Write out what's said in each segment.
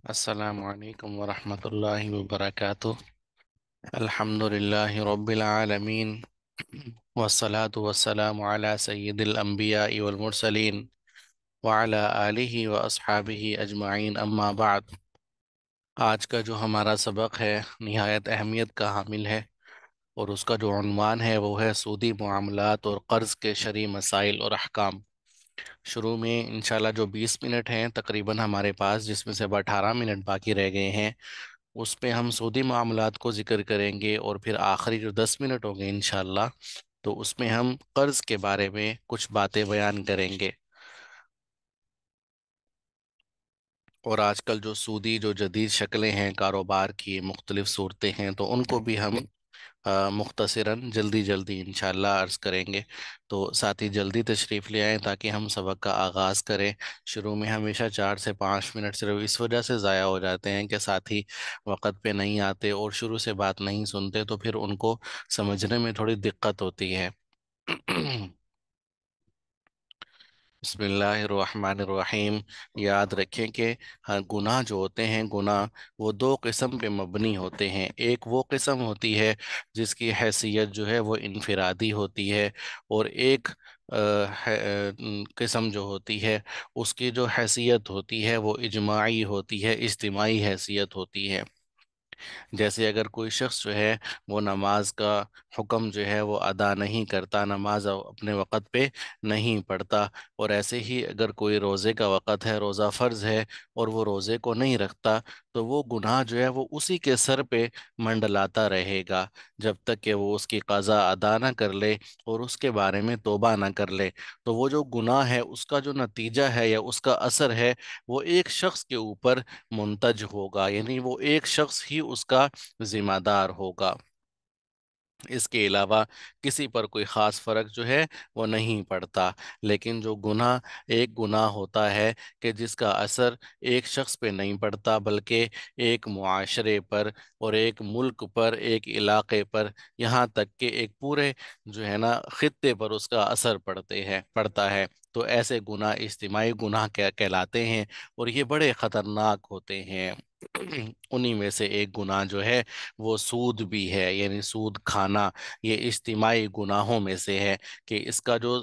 السلام علیکم ورحمۃ اللہ وبرکاتہ۔ الحمد للہ رب العالمین، والصلاة والسلام علی سید الانبیاء والمرسلین وعلی آلہ واصحابہ اجمعین، اما بعد۔ آج کا جو ہمارا سبق ہے نہایت اہمیت کا حامل ہے، اور اس کا جو عنوان ہے وہ ہے سودی معاملات اور قرض کے شرعی مسائل اور احکام۔ شروع میں انشاءاللہ جو 20 منٹ ہیں تقریباً ہمارے پاس، جس میں سے اب 18 منٹ باقی رہ گئے ہیں، اس پہ ہم سودی معاملات کو ذکر کریں گے، اور پھر آخری جو 10 منٹ ہوں گے انشاءاللہ تو اس میں ہم قرض کے بارے میں کچھ باتیں بیان کریں گے۔ اور آج کل جو سودی جو جدید شکلیں ہیں کاروبار کی، مختلف صورتیں ہیں، تو ان کو بھی ہم مختصراً جلدی جلدی انشاءاللہ عرض کریں گے۔ تو ساتھی جلدی تشریف لے آئیں تاکہ ہم سبق کا آغاز کریں۔ شروع میں ہمیشہ 4 سے 5 منٹ صرف اس وجہ سے ضائع ہو جاتے ہیں کہ ساتھی وقت پہ نہیں آتے اور شروع سے بات نہیں سنتے، تو پھر ان کو سمجھنے میں تھوڑی دقت ہوتی ہے۔ بسم اللہ الرحمن الرحیم۔ یاد رکھیں کہ ہر گناہ جو ہوتے ہیں، گناہ وہ دو قسم پہ مبنی ہوتے ہیں۔ ایک وہ قسم ہوتی ہے جس کی حیثیت جو ہے وہ انفرادی ہوتی ہے، اور ایک قسم جو ہوتی ہے اس کی جو حیثیت ہوتی ہے وہ اجماعی ہوتی ہے، اجتماعی حیثیت ہوتی ہے۔ جیسے اگر کوئی شخص جو ہے وہ نماز کا حکم جو ہے وہ ادا نہیں کرتا، نماز اپنے وقت پہ نہیں پڑھتا، اور ایسے ہی اگر کوئی روزے کا وقت ہے، روزہ فرض ہے، اور وہ روزے کو نہیں رکھتا، تو وہ گناہ جو ہے وہ اسی کے سر پہ منڈلاتا رہے گا جب تک کہ وہ اس کی قضا ادا نہ کر لے اور اس کے بارے میں توبہ نہ کر لے۔ تو وہ جو گناہ ہے اس کا جو نتیجہ ہے یا اس کا اثر ہے وہ ایک شخص کے اوپر منتج ہوگا، یعنی وہ ایک شخص ہی اس کا ذمہ دار ہوگا۔ اس کے علاوہ کسی پر کوئی خاص فرق جو ہے وہ نہیں پڑتا۔ لیکن جو گناہ ایک گناہ ہوتا ہے کہ جس کا اثر ایک شخص پہ نہیں پڑتا بلکہ ایک معاشرے پر اور ایک ملک پر، ایک علاقے پر، یہاں تک کہ ایک پورے جو ہے نا خطے پر اس کا اثر پڑتا ہے، تو ایسے گناہ اجتماعی گناہ کہلاتے ہیں، اور یہ بڑے خطرناک ہوتے ہیں۔ انہی میں سے ایک گناہ جو ہے وہ سود بھی ہے، یعنی سود کھانا۔ یہ اجتماعی گناہوں میں سے ہے کہ اس کا جو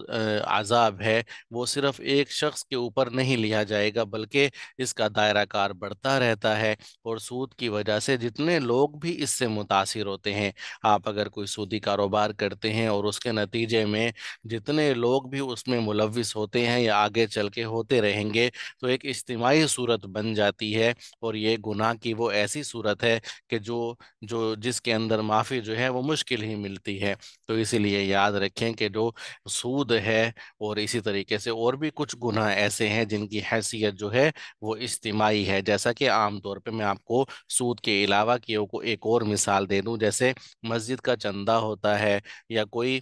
عذاب ہے وہ صرف ایک شخص کے اوپر نہیں لیا جائے گا بلکہ اس کا دائرہ کار بڑھتا رہتا ہے، اور سود کی وجہ سے جتنے لوگ بھی اس سے متاثر ہوتے ہیں، آپ اگر کوئی سودی کاروبار کرتے ہیں اور اس کے نتیجے میں جتنے لوگ بھی اس میں ملوث ہوتے ہیں یا آگے چل کے ہوتے رہیں گے، تو ایک اجتماعی صورت بن جاتی ہے، اور یہ گناہ کی وہ ایسی صورت ہے کہ جو جو جس کے اندر معافی جو ہے وہ مشکل ہی ملتی ہے۔ تو اسی لیے یاد رکھیں کہ جو سود ہے، اور اسی طریقے سے اور بھی کچھ گناہ ایسے ہیں جن کی حیثیت جو ہے وہ اجتماعی ہے، جیسا کہ عام طور پہ میں آپ کو سود کے علاوہ کی ایک اور مثال دے دوں، جیسے مسجد کا چندہ ہوتا ہے، یا کوئی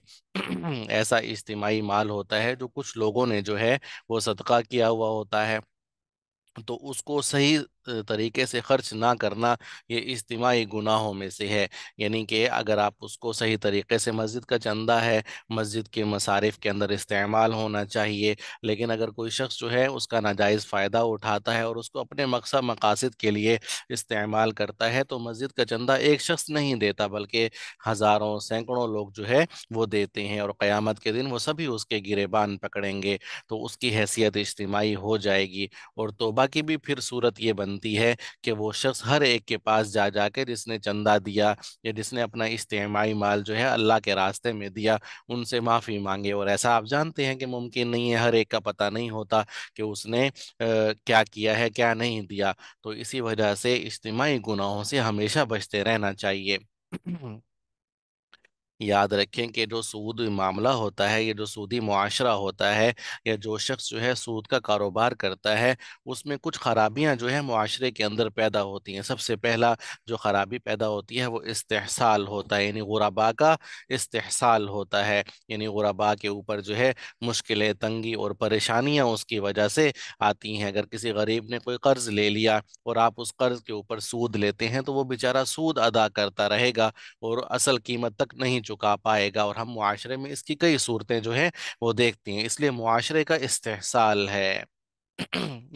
ایسا اجتماعی مال ہوتا ہے جو کچھ لوگوں نے جو ہے وہ صدقہ کیا ہوا ہوتا ہے، تو اس کو صحیح طریقے سے خرچ نہ کرنا یہ اجتماعی گناہوں میں سے ہے۔ یعنی کہ اگر آپ اس کو صحیح طریقے سے، مسجد کا چندہ ہے، مسجد کے مصارف کے اندر استعمال ہونا چاہیے، لیکن اگر کوئی شخص جو ہے اس کا ناجائز فائدہ اٹھاتا ہے اور اس کو اپنے مقاصد کے لیے استعمال کرتا ہے، تو مسجد کا چندہ ایک شخص نہیں دیتا بلکہ ہزاروں سینکڑوں لوگ جو ہے وہ دیتے ہیں، اور قیامت کے دن وہ سبھی اس کے گریبان پکڑیں گے، تو اس کی حیثیت اجتماعی ہو جائے گی۔ اور توبہ کی بھی پھر صورت یہ بنتی ہے کہ وہ شخص ہر ایک کے پاس جا جا کے جس نے چندہ دیا یا جس نے اپنا اجتماعی مال جو ہے اللہ کے راستے میں دیا، ان سے معافی مانگے۔ اور ایسا آپ جانتے ہیں کہ ممکن نہیں ہے، ہر ایک کا پتہ نہیں ہوتا کہ اس نے کیا کیا ہے، کیا نہیں دیا، تو اسی وجہ سے اجتماعی گناہوں سے ہمیشہ بچتے رہنا چاہیے۔ یاد رکھیں کہ جو سود معاملہ ہوتا ہے، یہ جو سودی معاشرہ ہوتا ہے، یا جو شخص جو ہے سود کا کاروبار کرتا ہے، اس میں کچھ خرابیاں جو ہے معاشرے کے اندر پیدا ہوتی ہیں۔ سب سے پہلا جو خرابی پیدا ہوتی ہے وہ استحصال ہوتا ہے، یعنی غربا کا استحصال ہوتا ہے، یعنی غربا کے اوپر جو ہے مشکلیں، تنگی اور پریشانیاں اس کی وجہ سے آتی ہیں۔ اگر کسی غریب نے کوئی قرض لے لیا اور آپ اس قرض کے اوپر سود لیتے ہیں، تو وہ بیچارہ سود ادا کرتا رہے گا اور اصل قیمت تک نہیں چکا پائے گا، اور ہم معاشرے میں اس کی کئی صورتیں جو ہیں وہ دیکھتے ہیں، اس لیے معاشرے کا استحصال ہے۔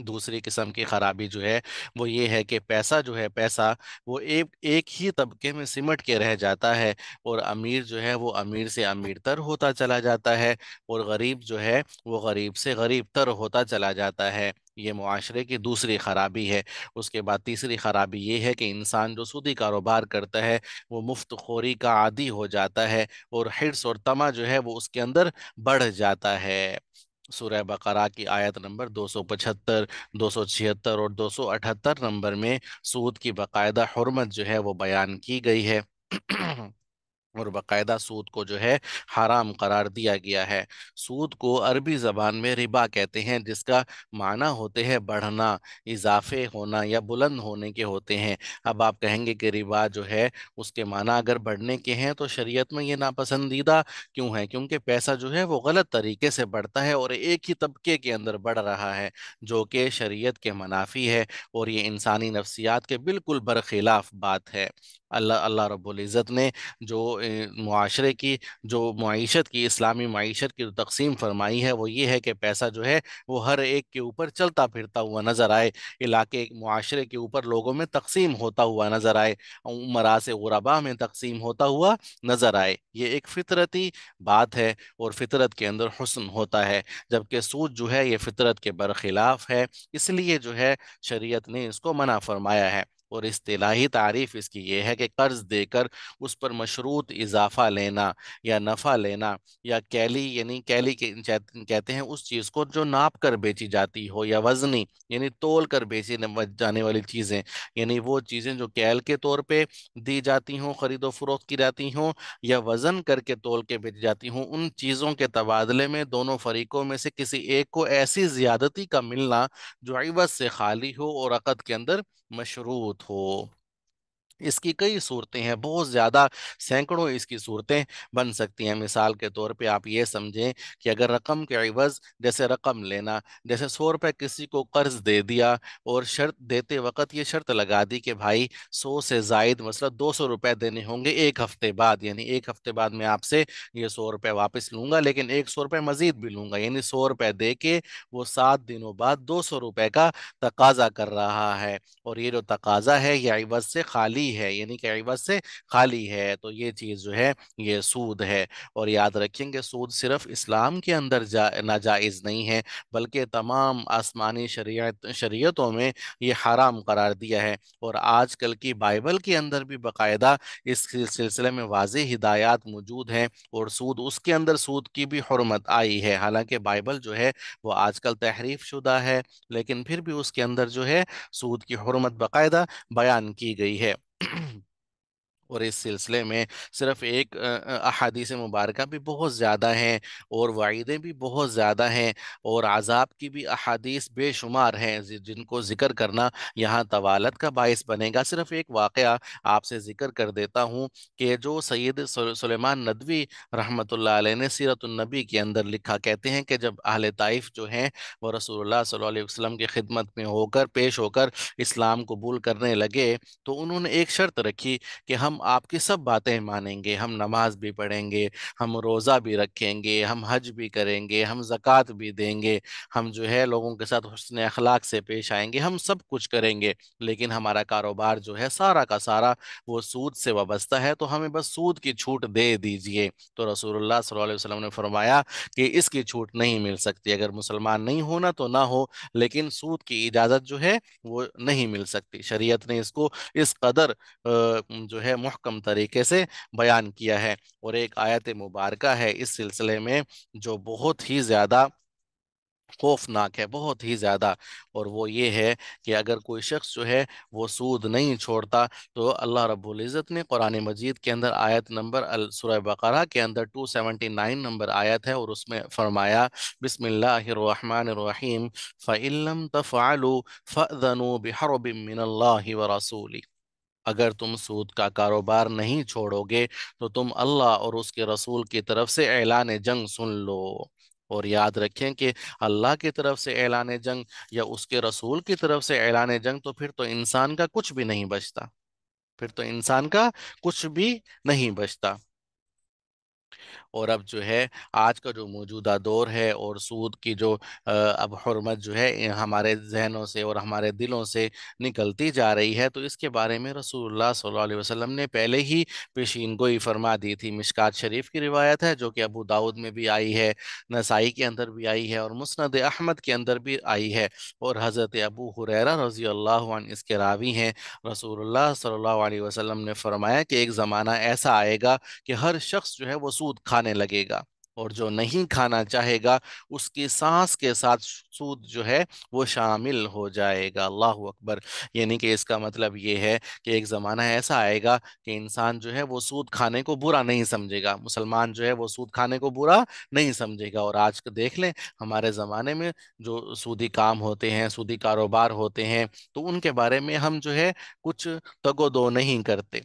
दूसरी किस्म की खराबी जो है वो ये है कि पैसा जो है, पैसा वो एक एक ही तबके में सिमट के रह जाता है, और अमीर जो है वो अमीर से अमीर तर होता चला जाता है, और गरीब जो है वो गरीब से गरीब तर होता चला जाता है। ये मुआशरे की दूसरी खराबी है। उसके बाद तीसरी खराबी ये है कि इंसान जो सूदी कारोबार करता है वो मुफ्त खोरी का आदी हो जाता है, और हिर्स और तमा जो है वो उसके अंदर बढ़ जाता है। सूरह बकरा की आयत नंबर 275, 276 और 278 नंबर में सूद की बाकायदा हुर्मत जो है वो बयान की गई है। और बकायदा सूद को जो है हराम करार दिया गया है। सूद को अरबी जबान में रिबा कहते हैं, जिसका माना होते हैं बढ़ना, इजाफे होना या बुलंद होने के होते हैं। अब आप कहेंगे कि रिबा जो है उसके माना अगर बढ़ने के हैं तो शरीयत में ये नापसंदीदा क्यों है? क्योंकि पैसा जो है वो गलत तरीके से बढ़ता है और एक ही तबके के अंदर बढ़ रहा है, जो कि शरीयत के मनाफी है, और ये इंसानी नफ्सियात के बिल्कुल बरखिलाफ बात है। अल्लाह अल्लाह रब्बुल इज़्ज़त ने जो मुआशरे की, जो मईशत की, इस्लामी मईशत की जो तकसीम फरमाई है वो ये है कि पैसा जो है वो हर एक के ऊपर चलता फिरता हुआ नजर आए, इलाके मुआशरे के ऊपर लोगों में तकसीम होता हुआ नजर आए, उमरा से गुरबा में तकसीम होता हुआ नजर आए। ये एक फितरती बात है, और फितरत के अंदर हुस्न होता है, जबकि सूद जो है ये फितरत के बरखिलाफ है। इसलिए जो है शरीयत ने इसको मना फरमाया है। और इस्तिलाही तारीफ इसकी ये है कि कर्ज देकर उस पर मशरूत इजाफा लेना या नफ़ा लेना, या कैली, यानी कैली के कहते हैं उस चीज़ को जो नाप कर बेची जाती हो, या वजनी यानी तोल कर बेची जाने वाली चीज़ें, यानी वो चीज़ें जो कैल के तौर पे दी जाती हों, खरीदो फरोख्त की जाती हों, या वज़न करके तोल के बेची जाती हों, उन चीज़ों के तबादले में दोनों फरीकों में से किसी एक को ऐसी ज्यादती का मिलना जो इवज से खाली हो और अक़द के अंदर मशरूत हो। इसकी कई सूरतें हैं, बहुत ज़्यादा, सैकड़ों इसकी सूरतें बन सकती हैं। मिसाल के तौर पे आप ये समझें कि अगर रकम के इवज़, जैसे रकम लेना, जैसे 100 रुपये किसी को कर्ज दे दिया, और शर्त देते वक्त ये शर्त लगा दी कि भाई 100 से जायद मतलब 200 रुपये देने होंगे 1 हफ्ते बाद, यानी 1 हफ्ते बाद मैं आपसे ये 100 रुपये वापस लूंगा, लेकिन 100 रुपये मजीद भी लूंगा, यानी 100 रुपये दे के वो 7 दिनों बाद 200 रुपये का तकाजा कर रहा है, और ये जो तकाजा है ये इवज से खाली है, यानी कि इवज से खाली है, तो ये चीज़ जो है ये सूद है। और याद रखेंगे सूद सिर्फ इस्लाम के अंदर नाजायज़ नहीं है, बल्कि तमाम आसमानी शरीयतों में ये हराम करार दिया है। और आजकल की बाइबल के अंदर भी बाकायदा इस सिलसिले में वाज़ेह हिदायत मौजूद हैं, और सूद, उसके अंदर सूद की भी हुर्मत आई है। हालांकि बाइबल जो है वो आजकल तहरीफ शुदा है, लेकिन फिर भी उसके अंदर जो है सूद की हुर्मत बाकायदा बयान की गई है। और इस सिलसिले में सिर्फ एक अहादीस मुबारक भी बहुत ज़्यादा हैं, और वाइदें भी बहुत ज़्यादा हैं, और अजाब की भी अहादीस बेशुमार हैं, जिनको ज़िक्र करना यहाँ तवालत का बायस बनेगा। सिर्फ एक वाक़या आपसे ज़िक्र कर देता हूँ कि जो सैयद सुलेमान नदवी रहमतुल्लाह अलैह ने सीरतुन्नबी के अंदर लिखा, कहते हैं कि जब अहले ताइफ जो हैं वो रसूलुल्लाह सल्लल्लाहु अलैहि वसल्लम की खिदमत में होकर, पेश होकर इस्लाम कबूल करने लगे, तो उन्होंने एक शर्त रखी कि हम आपकी सब बातें मानेंगे, हम नमाज भी पढ़ेंगे, हम रोज़ा भी रखेंगे, हम हज भी करेंगे, हम ज़कात भी देंगे, हम जो है लोगों के साथ हुस्न अखलाक से पेश आएंगे, हम सब कुछ करेंगे, लेकिन हमारा कारोबार जो है सारा का सारा वो सूद से वाबस्ता है, तो हमें बस सूद की छूट दे दीजिए। तो रसूलुल्लाह सल्लल्लाहु अलैहि वसल्लम ने फरमाया कि इसकी छूट नहीं मिल सकती, अगर मुसलमान नहीं होना तो ना हो, लेकिन सूद की इजाज़त जो है वो नहीं मिल सकती। शरीयत ने इसको इस कदर जो है मुहकम तरीके से बयान किया है। और एक आयत मुबारका है इस सिलसिले में जो बहुत ही ज़्यादा खौफनाक है, बहुत ही ज़्यादा, और वो ये है कि अगर कोई शख्स जो है वो सूद नहीं छोड़ता, तो अल्लाह रब्बुल इज़्ज़त ने कुरान मजीद के अंदर आयत नंबर सूरह बकरा के अंदर 279 नंबर आयत है, और उसमें फरमाया बिस्मिल्लाहिर्रहमानिर्रहीम फ़इल्लम तफ़अलू फ़अज़नू बिहर्बिम मिनल्लाहि व रसूली। अगर तुम सूद का कारोबार नहीं छोड़ोगे तो तुम अल्लाह और उसके रसूल की तरफ से ऐलान जंग सुन लो। और याद रखें कि अल्लाह की तरफ से ऐलान जंग या उसके रसूल की तरफ से ऐलान जंग, तो फिर तो इंसान का कुछ भी नहीं बचता, फिर तो इंसान का कुछ भी नहीं बचता। और अब जो है आज का जो मौजूदा दौर है और सूद की जो अब हुर्मत जो है हमारे जहनों से और हमारे दिलों से निकलती जा रही है, तो इसके बारे में रसूलुल्लाह सल्लल्लाहु अलैहि वसल्लम ने पहले ही पेशीन गोई फरमा दी थी। मिशकात शरीफ की रिवायत है जो कि अबू दाऊद में भी आई है, नसाई के अंदर भी आई है और मुस्नद अहमद के अंदर भी आई है। और हज़रत अबू हुरैरा रज़ी अल्लाह अन्हु इसके रावी हैं। रसूलुल्लाह सल्लल्लाहु अलैहि वसल्लम ने फरमाया कि एक ज़माना ऐसा आएगा कि हर शख्स जो है वो सूद खाने लगेगा, और जो नहीं खाना चाहेगा उसकी सांस के साथ सूद जो है वो शामिल हो जाएगा। अल्लाह अकबर। यानी कि इसका मतलब ये है कि एक ज़माना ऐसा आएगा कि इंसान जो है वो सूद खाने को बुरा नहीं समझेगा, मुसलमान जो है वो सूद खाने को बुरा नहीं समझेगा। और आज का देख लें, हमारे ज़माने में जो सूदी काम होते हैं, सूदी कारोबार होते हैं, तो उनके बारे में हम जो है कुछ तगोदो नहीं करते।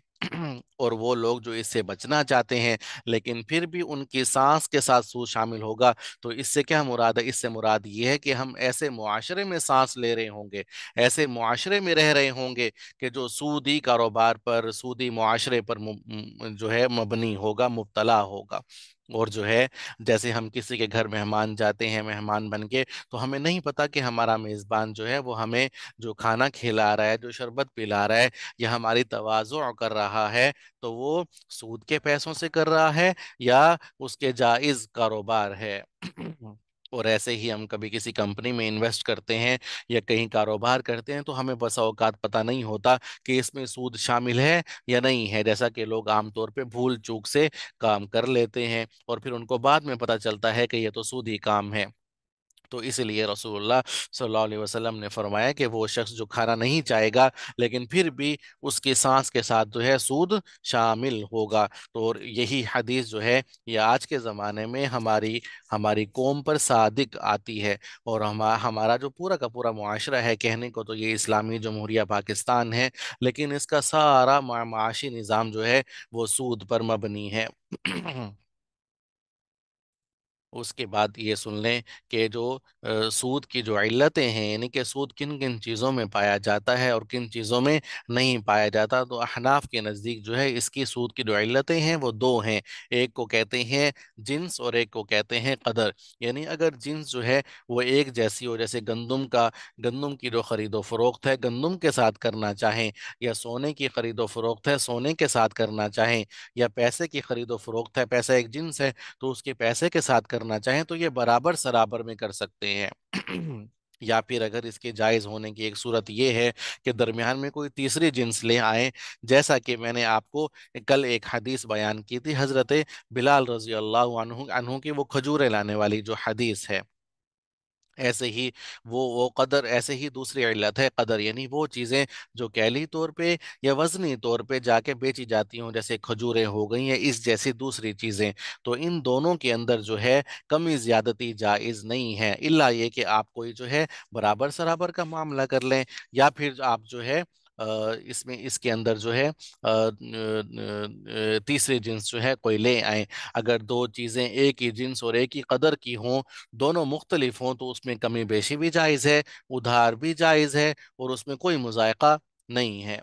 और वो लोग जो इससे बचना चाहते हैं लेकिन फिर भी उनकी सांस के साथ सूद शामिल होगा, तो इससे क्या मुराद है? इससे मुराद ये है कि हम ऐसे मुआशरे में सांस ले रहे होंगे, ऐसे मुआशरे में रह रहे होंगे कि जो सूदी कारोबार पर, सूदी मुआशरे पर जो है मबनी होगा, मुब्तला होगा। और जो है जैसे हम किसी के घर मेहमान जाते हैं, मेहमान बन के, तो हमें नहीं पता कि हमारा मेज़बान जो है वो हमें जो खाना खिला रहा है, जो शरबत पिला रहा है, या हमारी तवाज़ुअ कर रहा है, तो वो सूद के पैसों से कर रहा है या उसके जायज़ कारोबार है। और ऐसे ही हम कभी किसी कंपनी में इन्वेस्ट करते हैं या कहीं कारोबार करते हैं, तो हमें बसा औकात पता नहीं होता कि इसमें सूद शामिल है या नहीं है, जैसा कि लोग आमतौर पे भूल चूक से काम कर लेते हैं और फिर उनको बाद में पता चलता है कि ये तो सूदी काम है। तो इसलिए रसूलुल्लाह सल्लल्लाहु अलैहि वसल्लम ने फरमाया कि वो शख्स जो खाना नहीं चाहेगा लेकिन फिर भी उसकी सांस के साथ जो है सूद शामिल होगा। तो और यही हदीस जो है ये आज के ज़माने में हमारी हमारी कौम पर सादिक आती है। और हमारा जो पूरा का पूरा मुआशरा है, कहने को तो ये इस्लामी जमहूरिया पाकिस्तान है, लेकिन इसका सारा माशी निज़ाम जो है वो सूद पर मबनी है। उसके बाद ये सुन लें कि जो सूद की जो इल्लतें हैं, यानी कि सूद किन किन चीज़ों में पाया जाता है और किन चीज़ों में नहीं पाया जाता, तो अहनाफ के नज़दीक जो है इसकी सूद की जो इल्लतें हैं वो दो हैं। एक को कहते हैं जिन्स और एक को कहते हैं कदर। यानी अगर जिन्स जो है वो एक जैसी हो, जैसे गंदम की जो खरीदो फरोख्त है गंदम के साथ करना चाहें, या सोने की खरीदो फरोख्त है सोने के साथ करना चाहें, या पैसे की खरीदो फरोख्त है, पैसा एक जिन्स है तो उसके पैसे के साथ करना चाहें, तो ये बराबर सराबर में कर सकते हैं। या फिर अगर इसके जायज होने की एक सूरत ये है कि दरमियान में कोई तीसरी जिन्स ले आए, जैसा कि मैंने आपको कल एक हदीस बयान की थी, हजरत बिलाल रजी अल्लाह अन्हु की वो खजूरें लाने वाली जो हदीस है। ऐसे ही वो कदर, ऐसे ही दूसरी इल्लत है कदर, यानी वो चीज़ें जो कैली तौर पे या वजनी तौर पे जाके बेची जाती हों, जैसे खजूरें हो गई या इस जैसी दूसरी चीज़ें। तो इन दोनों के अंदर जो है कमी ज्यादती जायज़ नहीं है, इल्ला ये कि आप कोई जो है बराबर सराबर का मामला कर लें, या फिर आप जो है इसमें इसके अंदर जो है तीसरी जिन्स जो है कोई ले आए। अगर दो चीज़ें एक ही जिन्स और एक ही कदर की हों, दोनों मुख्तलिफ हों, तो उसमें कमी बेशी भी जायज़ है, उधार भी जायज़ है, और उसमें कोई मुज़ायक़ा नहीं है।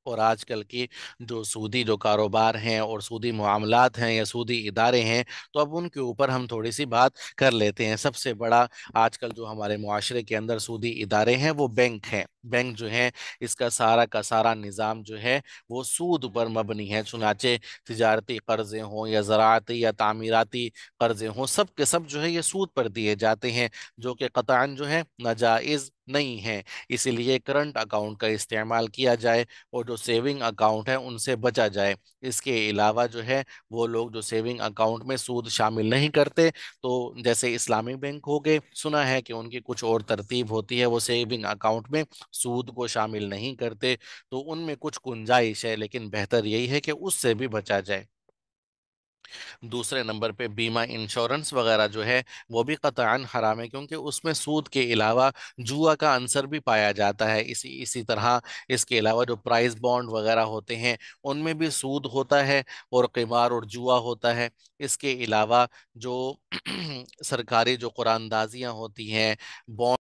और आजकल की जो सूदी जो कारोबार हैं और सूदी मामलात हैं या सूदी इदारे हैं, तो अब उनके ऊपर हम थोड़ी सी बात कर लेते हैं। सबसे बड़ा आजकल जो हमारे मुआशरे के अंदर सूदी इदारे हैं वो बैंक हैं। बैंक जो है इसका सारा का सारा निज़ाम जो है वो सूद पर मबनी है, चुनाचे तिजारती कर्जे हों या ज़राअती या तामीराती कर्जे हों, सब के सब जो है ये सूद पर दिए जाते हैं, जो कि कतई जो है नाजायज़ नहीं है। इसीलिए करंट अकाउंट का इस्तेमाल किया जाए और जो सेविंग अकाउंट है उनसे बचा जाए। इसके अलावा जो है वो लोग जो सेविंग अकाउंट में सूद शामिल नहीं करते, तो जैसे इस्लामिक बैंक हो गए, सुना है कि उनकी कुछ और तरतीब होती है, वो सेविंग अकाउंट में सूद को शामिल नहीं करते, तो उनमें कुछ गुंजाइश है, लेकिन बेहतर यही है कि उससे भी बचा जाए। दूसरे नंबर पे बीमा इंश्योरेंस वगैरह जो है वो भी कतई हराम है, क्योंकि उसमें सूद के अलावा जुआ का अंसर भी पाया जाता है। इसी इसी तरह इसके अलावा जो प्राइस बॉन्ड वगैरह होते हैं उनमें भी सूद होता है और क़िमार और जुआ होता है। इसके अलावा जो सरकारी जो कुरानदाजियाँ होती हैं, बॉन्ड